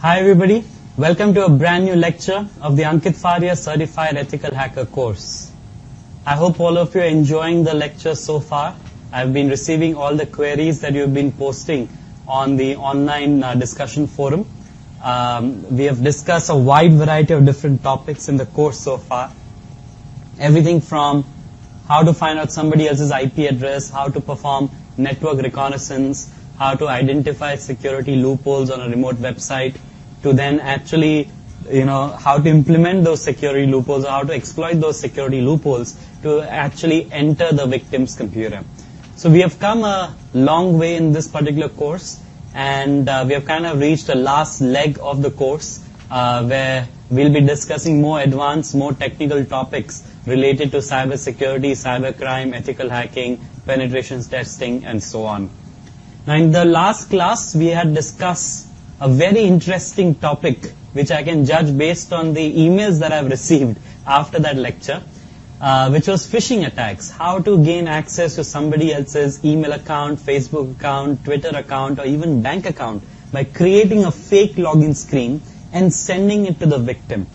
Hi everybody, welcome to a brand new lecture of the Ankit Faria Certified Ethical Hacker course. I hope all of you are enjoying the lecture so far. I've been receiving all the queries that you've been posting on the online discussion forum. We have discussed a wide variety of different topics in the course so far. Everything from how to find out somebody else's IP address, how to perform network reconnaissance, how to identify security loopholes on a remote website, to then actually, how to implement those security loopholes or how to exploit those security loopholes to actually enter the victim's computer. So we have come a long way in this particular course, and we have kind of reached the last leg of the course where we'll be discussing more advanced, more technical topics related to cyber security, cyber crime, ethical hacking, penetration testing, and so on. Now, in the last class, we had discussed a very interesting topic, which I can judge based on the emails that I've received after that lecture, which was phishing attacks. How to gain access to somebody else's email account, Facebook account, Twitter account, or even bank account by creating a fake login screen and sending it to the victim.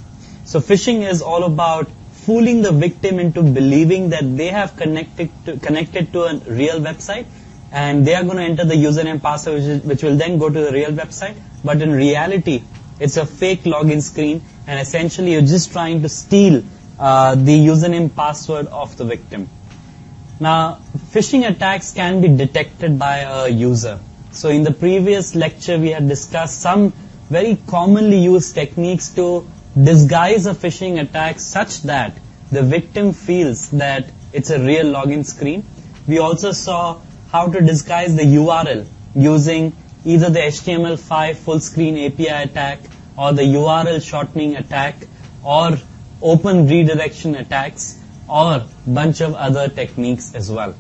So phishing is all about fooling the victim into believing that they have connected to a real website, and they are going to enter the username password, which will then go to the real website. But in reality, it's a fake login screen, and essentially you're just trying to steal the username password of the victim. Now, phishing attacks can be detected by a user. So in the previous lecture, we had discussed some very commonly used techniques to disguise a phishing attack such that the victim feels that it's a real login screen. We also saw how to disguise the URL using either the HTML5 full screen API attack or the URL shortening attack or open redirection attacks or a bunch of other techniques as well.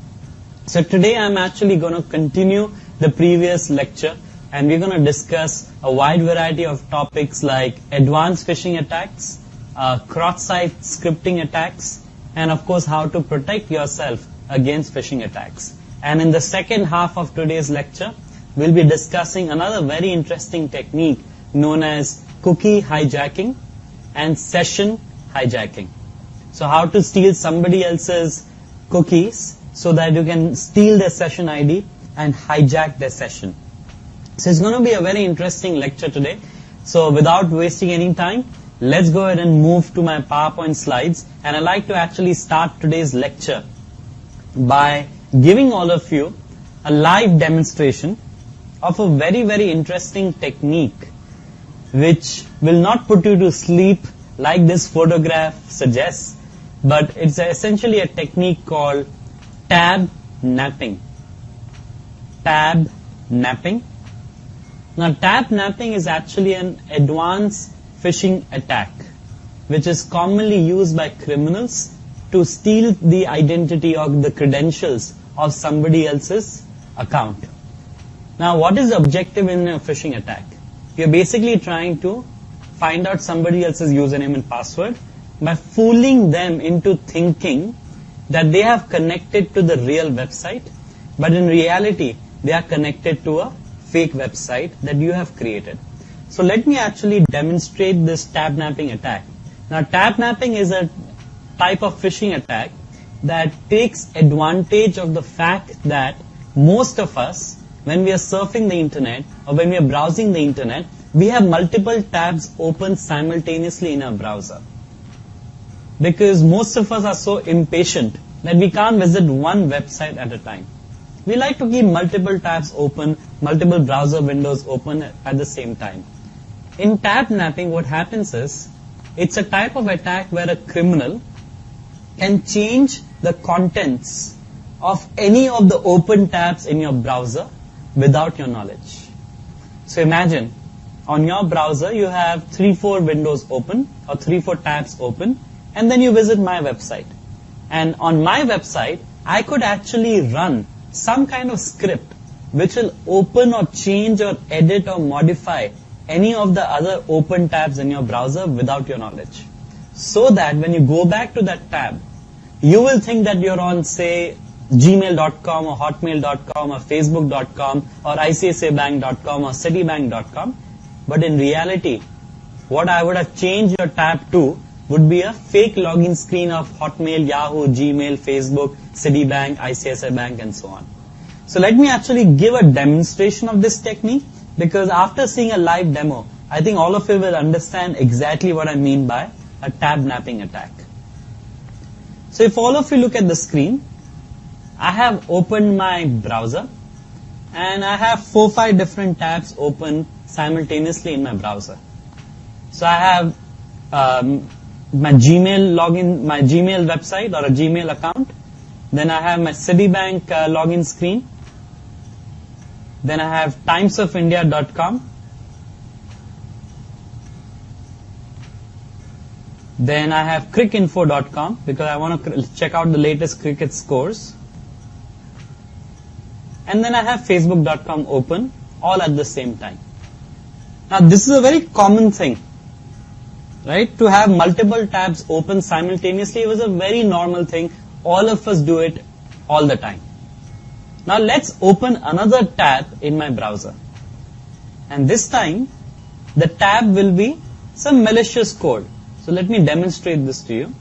So today I'm actually going to continue the previous lecture, and we're going to discuss a wide variety of topics like advanced phishing attacks, cross-site scripting attacks, and of course how to protect yourself against phishing attacks. And in the second half of today's lecture, we'll be discussing another very interesting technique known as cookie hijacking and session hijacking. So how to steal somebody else's cookies so that you can steal their session ID and hijack their session. So it's going to be a very interesting lecture today. So without wasting any time, let's go ahead and move to my PowerPoint slides. And I'd like to actually start today's lecture by giving all of you a live demonstration of a very, very interesting technique which will not put you to sleep like this photograph suggests, but it's essentially a technique called tab napping. Tab napping. Now, tab napping is actually an advanced phishing attack which is commonly used by criminals to steal the identity or the credentials of somebody else's account. Now, what is the objective in a phishing attack? You're basically trying to find out somebody else's username and password by fooling them into thinking that they have connected to the real website, but in reality, they are connected to a fake website that you have created. So let me actually demonstrate this tab napping attack. Now, tab napping is a type of phishing attack that takes advantage of the fact that most of us, when we are surfing the internet or when we are browsing the internet, we have multiple tabs open simultaneously in our browser. Because most of us are so impatient that we can't visit one website at a time. We like to keep multiple tabs open, multiple browser windows open at the same time. In tab napping, what happens is, it's a type of attack where a criminal can change the contents of any of the open tabs in your browser without your knowledge. So imagine, on your browser you have 3-4 windows open or 3-4 tabs open, and then you visit my website. And on my website, I could actually run some kind of script which will open or change or edit or modify any of the other open tabs in your browser without your knowledge. So that when you go back to that tab, you will think that you're on, say, gmail.com or hotmail.com or facebook.com or icsabank.com or citibank.com, But in reality, what I would have changed your tab to would be a fake login screen of Hotmail, Yahoo, Gmail, Facebook, Citibank, ICICI Bank, and so on. So let me actually give a demonstration of this technique, because after seeing a live demo, I think all of you will understand exactly what I mean by a tab napping attack. So if all of you look at the screen, I have opened my browser and I have 4-5 different tabs open simultaneously in my browser. So I have my Gmail login, my Gmail website or a Gmail account. Then I have my Citibank login screen. Then I have timesofindia.com. Then I have crickinfo.com because I want to check out the latest cricket scores. And then I have facebook.com open, all at the same time. Now this is a very common thing, right? To have multiple tabs open simultaneously, it was a very normal thing. All of us do it all the time. Now let's open another tab in my browser. And this time, the tab will be some malicious code. So let me demonstrate this to you.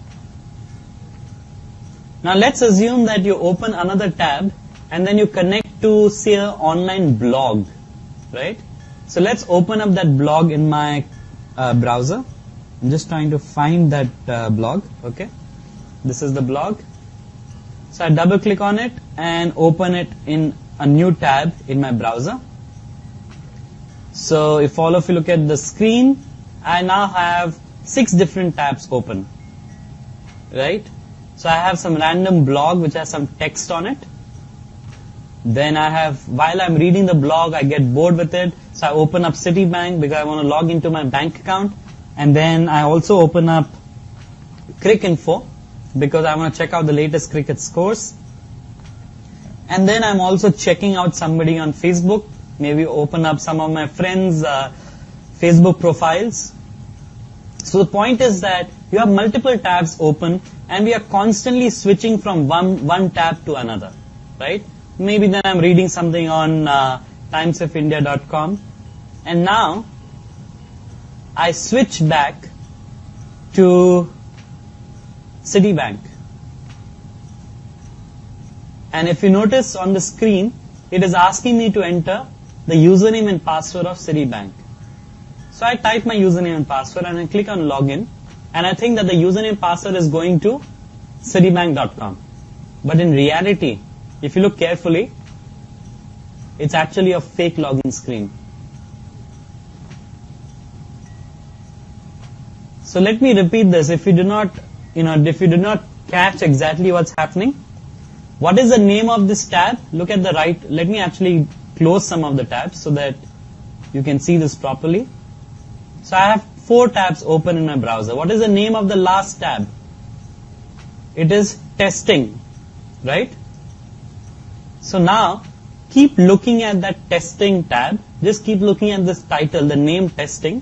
Now let's assume that you open another tab and then you connect to, say, an online blog, right? So let's open up that blog in my browser. I'm just trying to find that blog, okay? This is the blog. So I double click on it and open it in a new tab in my browser. So if all of you look at the screen, I now have 6 different tabs open, right? So I have some random blog which has some text on it. Then I have, while I'm reading the blog, I get bored with it. So I open up Citibank because I want to log into my bank account. And then I also open up Crickinfo because I want to check out the latest cricket scores. And then I'm also checking out somebody on Facebook. Maybe open up some of my friends' Facebook profiles. So the point is that you have multiple tabs open and we are constantly switching from one tab to another, right? Maybe then I'm reading something on timesofindia.com and now I switch back to Citibank. And if you notice on the screen, it is asking me to enter the username and password of Citibank. So I type my username and password and I click on login and I think that the username and password is going to citibank.com. But in reality, if you look carefully, it's actually a fake login screen. So let me repeat this. If you do not catch exactly what's happening, what is the name of this tab? Look at the right. Let me actually close some of the tabs so that you can see this properly. So I have 4 tabs open in my browser. What is the name of the last tab? It is testing, right? So now, keep looking at that testing tab. Just keep looking at this title, the name testing.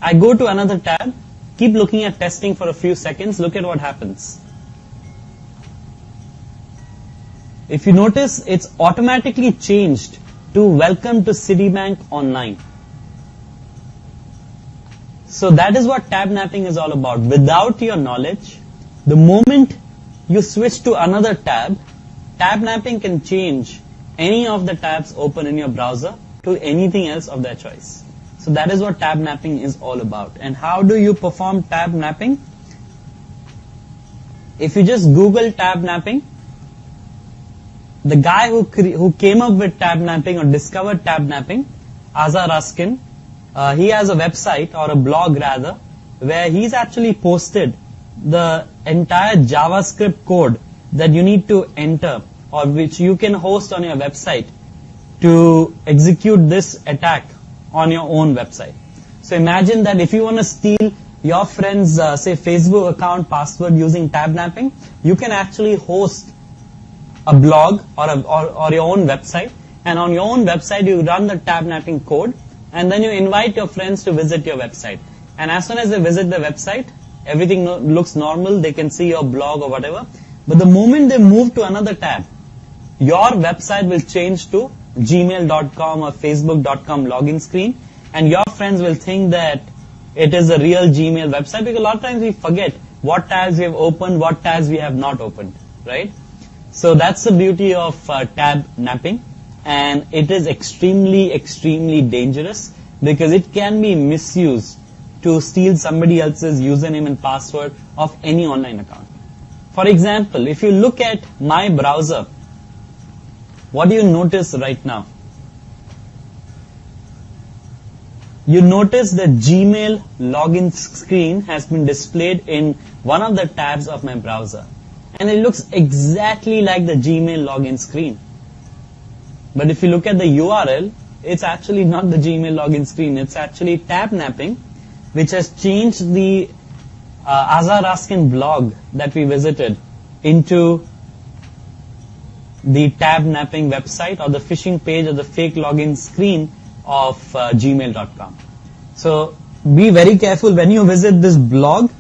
I go to another tab. Keep looking at testing for a few seconds. Look at what happens. If you notice, it's automatically changed to welcome to Citibank online. So that is what tab napping is all about. Without your knowledge, the moment you switch to another tab, tab napping can change any of the tabs open in your browser to anything else of their choice. So that is what tab napping is all about. And how do you perform tab napping? If you just Google tab napping, the guy who came up with tab napping or discovered tab napping, Azar Raskin, he has a website or a blog rather, where he's actually posted the entire JavaScript code that you need to enter or which you can host on your website to execute this attack on your own website. So imagine that if you want to steal your friend's, say, Facebook account password using tab napping, you can actually host a blog or your own website, and on your own website you run the tab napping code, and then you invite your friends to visit your website. And as soon as they visit the website, everything looks normal, they can see your blog or whatever. But the moment they move to another tab, your website will change to gmail.com or facebook.com login screen, and your friends will think that it is a real Gmail website, because a lot of times we forget what tabs we have opened, what tabs we have not opened, right? So that's the beauty of tab napping, and it is extremely, extremely dangerous because it can be misused to steal somebody else's username and password of any online account. For example, if you look at my browser, what do you notice right now? You notice the Gmail login screen has been displayed in one of the tabs of my browser. And it looks exactly like the Gmail login screen. But if you look at the URL, it's actually not the Gmail login screen. It's actually tab napping, which has changed the Azar Raskin blog that we visited into the tab napping website or the phishing page or the fake login screen of gmail.com. So be very careful when you visit this blog.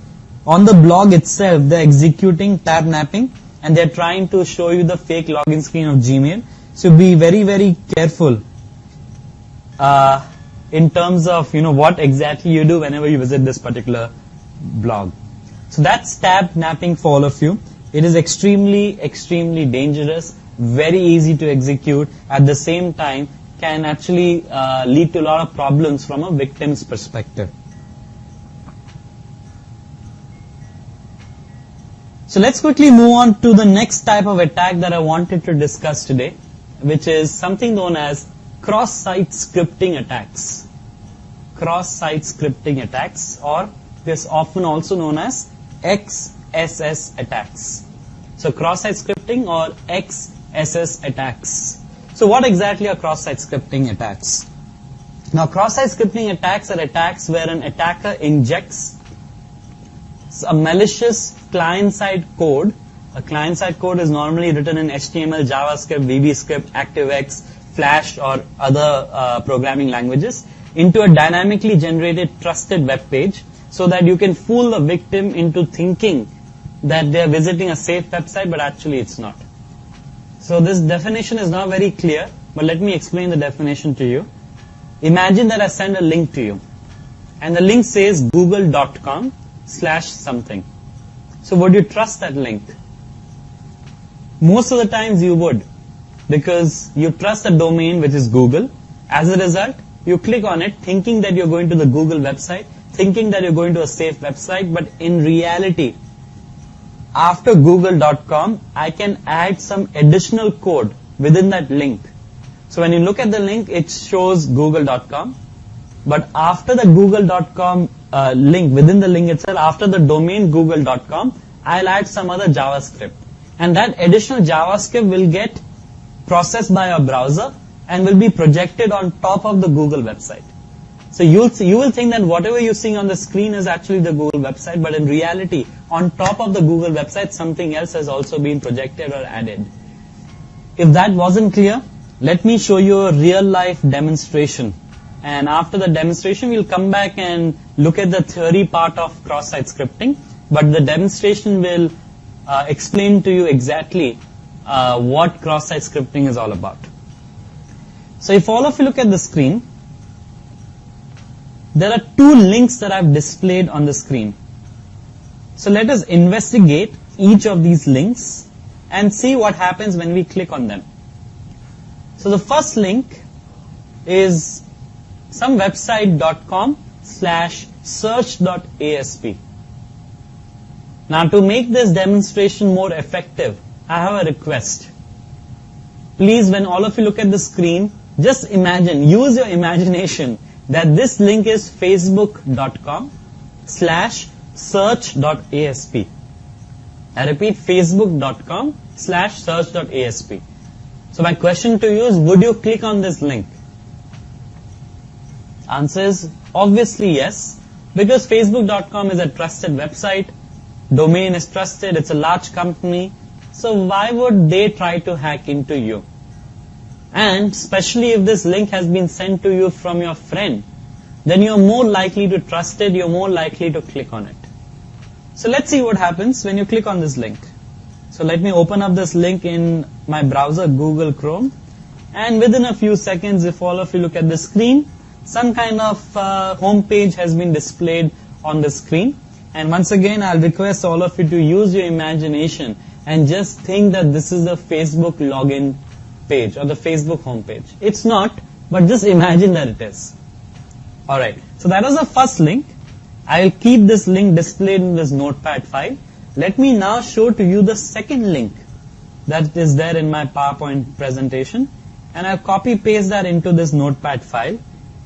On the blog itself, they're executing tab napping and they're trying to show you the fake login screen of Gmail. So be very, very careful in terms of what exactly you do whenever you visit this particular blog. So that's tab napping for all of you. It is extremely, extremely dangerous, very easy to execute. At the same time, can actually lead to a lot of problems from a victim's perspective. So let's quickly move on to the next type of attack that I wanted to discuss today, which is something known as cross-site scripting attacks. Cross-site scripting attacks, or this often also known as XSS attacks. So cross-site scripting or XSS attacks. So what exactly are cross-site scripting attacks? Now, cross-site scripting attacks are attacks where an attacker injects a malicious client-side code. A client-side code is normally written in HTML, JavaScript, VBScript, ActiveX, Flash, or other programming languages into a dynamically generated trusted web page so that you can fool the victim into thinking that they are visiting a safe website, but actually it's not. So this definition is not very clear, but let me explain the definition to you. Imagine that I send a link to you, and the link says google.com/something. So would you trust that link? Most of the times you would, because you trust the domain, which is Google. As a result, you click on it thinking that you're going to the Google website, thinking that you're going to a safe website, but in reality, after google.com, I can add some additional code within that link. So when you look at the link, it shows google.com. But after the google.com link, within the link itself, after the domain google.com, I'll add some other JavaScript. And that additional JavaScript will get processed by your browser and will be projected on top of the Google website. So you will think that whatever you're seeing on the screen is actually the Google website, but in reality, on top of the Google website, something else has also been projected or added. If that wasn't clear, let me show you a real-life demonstration. And after the demonstration, we'll come back and look at the theory part of cross-site scripting. But the demonstration will explain to you exactly what cross-site scripting is all about. So if all of you look at the screen, there are two links that I've displayed on the screen. So let us investigate each of these links and see what happens when we click on them. So the first link is some website.com/search.asp. Now to make this demonstration more effective, I have a request. Please, when all of you look at the screen, just imagine, use your imagination that this link is facebook.com/search.asp. I repeat, facebook.com/search.asp. So my question to you is, would you click on this link? Answer is obviously yes, because facebook.com is a trusted website, domain is trusted, it's a large company, so why would they try to hack into you? And especially if this link has been sent to you from your friend, then you're more likely to trust it, you're more likely to click on it. So let's see what happens when you click on this link. So let me open up this link in my browser, Google Chrome, and within a few seconds, if all of you look at the screen, some kind of home page has been displayed on the screen. And once again, I'll request all of you to use your imagination and just think that this is the Facebook login page or the Facebook home page. It's not, but just imagine that it is. Alright, so that was the first link. I'll keep this link displayed in this notepad file. Let me now show to you the second link that is there in my PowerPoint presentation. And I'll copy paste that into this notepad file.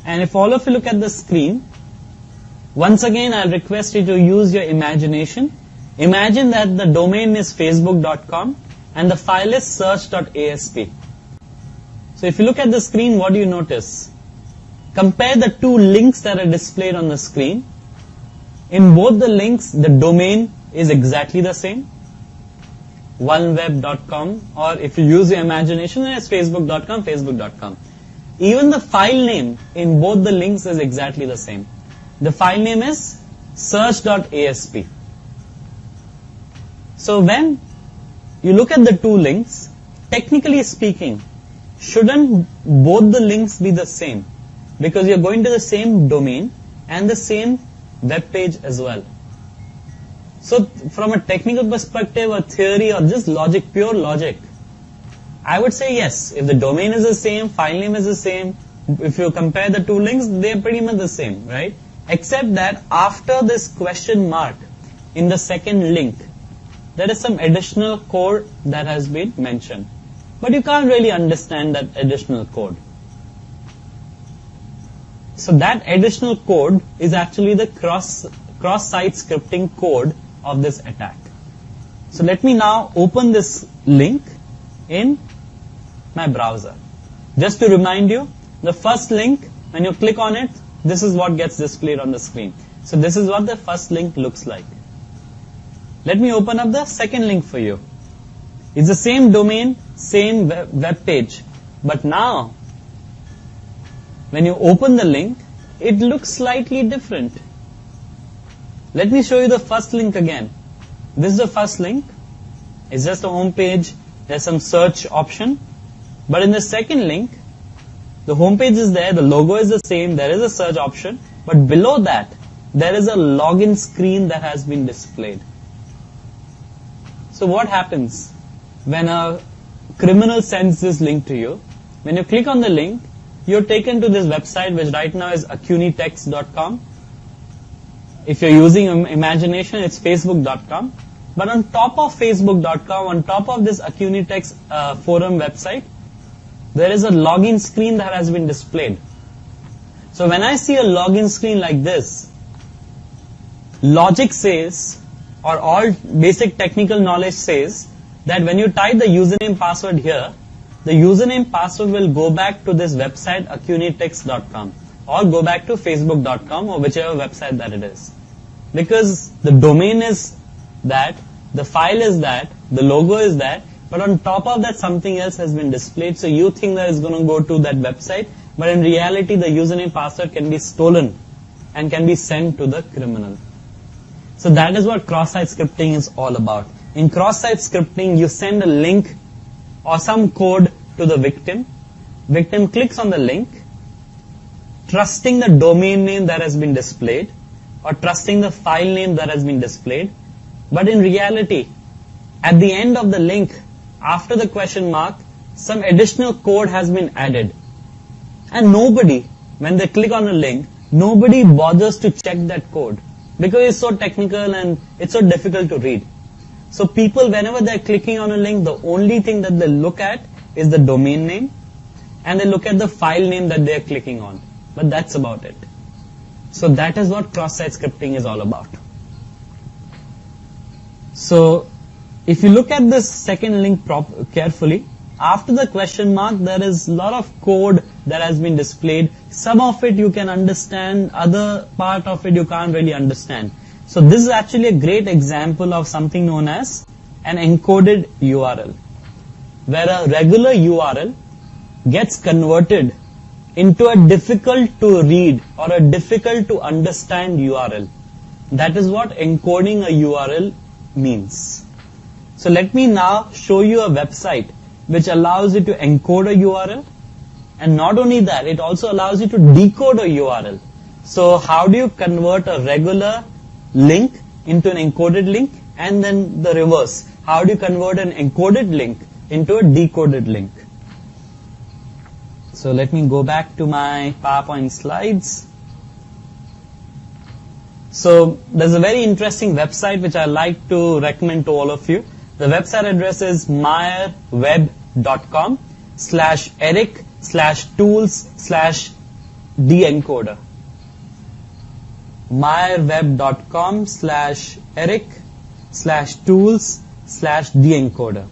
And if all of you look at the screen, once again I'll request you to use your imagination. Imagine that the domain is facebook.com and the file is search.asp. So if you look at the screen, what do you notice? Compare the two links that are displayed on the screen. In both the links, the domain is exactly the same. oneweb.com, or if you use your imagination, then it's facebook.com, facebook.com. Even the file name in both the links is exactly the same. The file name is search.asp. So when you look at the two links, technically speaking, shouldn't both the links be the same? Because you're going to the same domain and the same web page as well. So from a technical perspective or theory or just logic, pure logic, I would say yes. If the domain is the same, file name is the same, if you compare the two links, they're pretty much the same, right? Except that after this question mark in the second link, there is some additional code that has been mentioned. But you can't really understand that additional code. So that additional code is actually the cross-site scripting code of this attack. So let me now open this link in my browser. Just to remind you, the first link, when you click on it, this is what gets displayed on the screen. So this is what the first link looks like. Let me open up the second link for you. It's the same domain, same web page, but now when you open the link, it looks slightly different. Let me show you the first link again. This is the first link. It's just a home page. There's some search option. But in the second link, the home page is there, the logo is the same, there is a search option, but below that, there is a login screen that has been displayed. So what happens when a criminal sends this link to you? When you click on the link, you're taken to this website, which right now is acunitext.com. If you're using imagination, it's facebook.com. But on top of facebook.com, on top of this Acunitext forum website, there is a login screen that has been displayed. So when I see a login screen like this, logic says, or all basic technical knowledge says, that when you type the username password here, the username password will go back to this website acunitext.com or go back to facebook.com or whichever website that it is. Because the domain is that, the file is that, the logo is that, but on top of that something else has been displayed, so you think that it's going to go to that website, but in reality the username password can be stolen and can be sent to the criminal. So that is what cross-site scripting is all about. In cross-site scripting, you send a link or some code to the victim. Victim clicks on the link, trusting the domain name that has been displayed or trusting the file name that has been displayed. But in reality, at the end of the link, after the question mark, some additional code has been added. And nobody, when they click on a link, nobody bothers to check that code because it's so technical and it's so difficult to read. So people, whenever they're clicking on a link, the only thing that they look at is the domain name and they look at the file name that they're clicking on. But that's about it. So that is what cross-site scripting is all about. So if you look at this second link carefully, after the question mark, there is a lot of code that has been displayed. Some of it you can understand, other part of it you can't really understand. So this is actually a great example of something known as an encoded URL, where a regular URL gets converted into a difficult to read or a difficult to understand URL. That is what encoding a URL means. So let me now show you a website which allows you to encode a URL And not only that, it also allows you to decode a URL. So how do you convert a regular link into an encoded link? And then the reverse. How do you convert an encoded link into a decoded link? So let me go back to my PowerPoint slides. So there's a very interesting website which I like to recommend to all of you. The website address is meyerweb.com/eric/tools/dencoder. meyerweb.com/eric/tools/dencoder.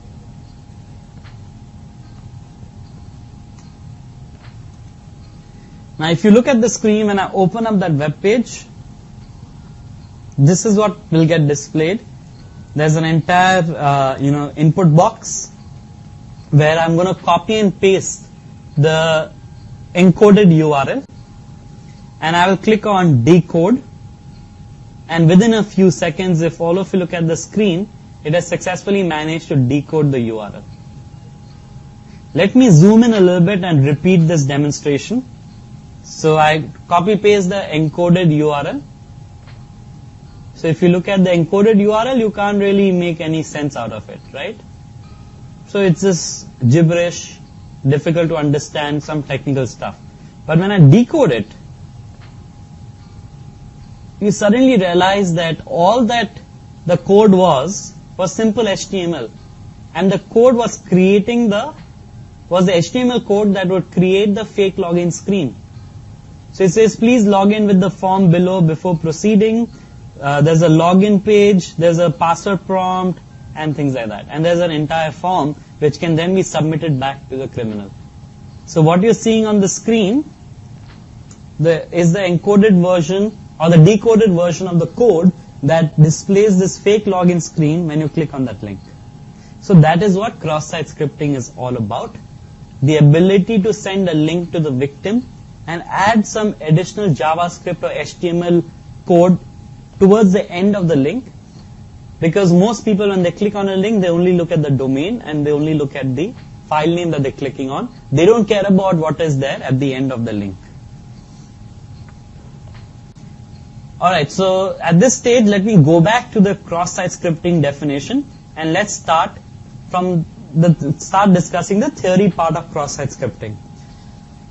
Now if you look at the screen when I open up that web page, this is what will get displayed. There's an entire input box where I'm going to copy and paste the encoded URL, and I will click on decode, and within a few seconds, if all of you look at the screen, it has successfully managed to decode the URL. Let me zoom in a little bit and repeat this demonstration. So I copy paste the encoded URL. So if you look at the encoded URL, you can't really make any sense out of it, right? So it's just gibberish, difficult to understand, some technical stuff. But when I decode it, you suddenly realize that all that the code was simple HTML. And the code was the HTML code that would create the fake login screen. So it says, please log in with the form below before proceeding. There's a login page, there's a password prompt, and things like that. And there's an entire form which can then be submitted back to the criminal. So what you're seeing on the screen is the encoded version or the decoded version of the code that displays this fake login screen when you click on that link. So that is what cross-site scripting is all about. The ability to send a link to the victim and add some additional JavaScript or HTML code towards the end of the link, because most people when they click on a link, they only look at the domain and they only look at the file name that they're clicking on. They don't care about what is there at the end of the link. Alright, so at this stage, let me go back to the cross-site scripting definition and let's start discussing the theory part of cross-site scripting.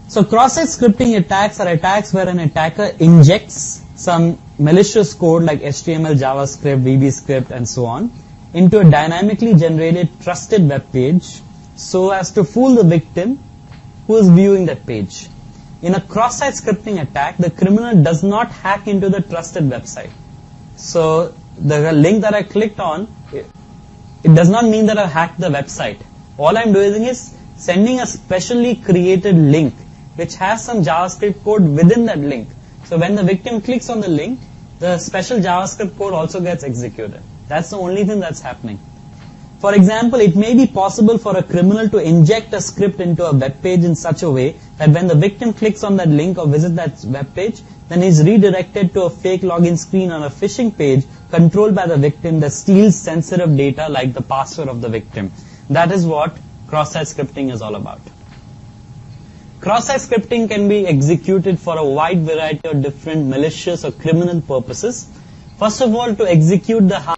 So cross-site scripting attacks are attacks where an attacker injects some malicious code like HTML, JavaScript, VB script, and so on into a dynamically generated trusted web page so as to fool the victim who is viewing that page. In a cross-site scripting attack, the criminal does not hack into the trusted website. So the link that I clicked on, it does not mean that I hacked the website. All I'm doing is sending a specially created link which has some JavaScript code within that link. So when the victim clicks on the link, the special JavaScript code also gets executed. That's the only thing that's happening. For example, it may be possible for a criminal to inject a script into a web page in such a way that when the victim clicks on that link or visits that web page, then he's redirected to a fake login screen on a phishing page controlled by the victim that steals sensitive data like the password of the victim. That is what cross-site scripting is all about. Cross-site scripting can be executed for a wide variety of different malicious or criminal purposes. First of all, to execute the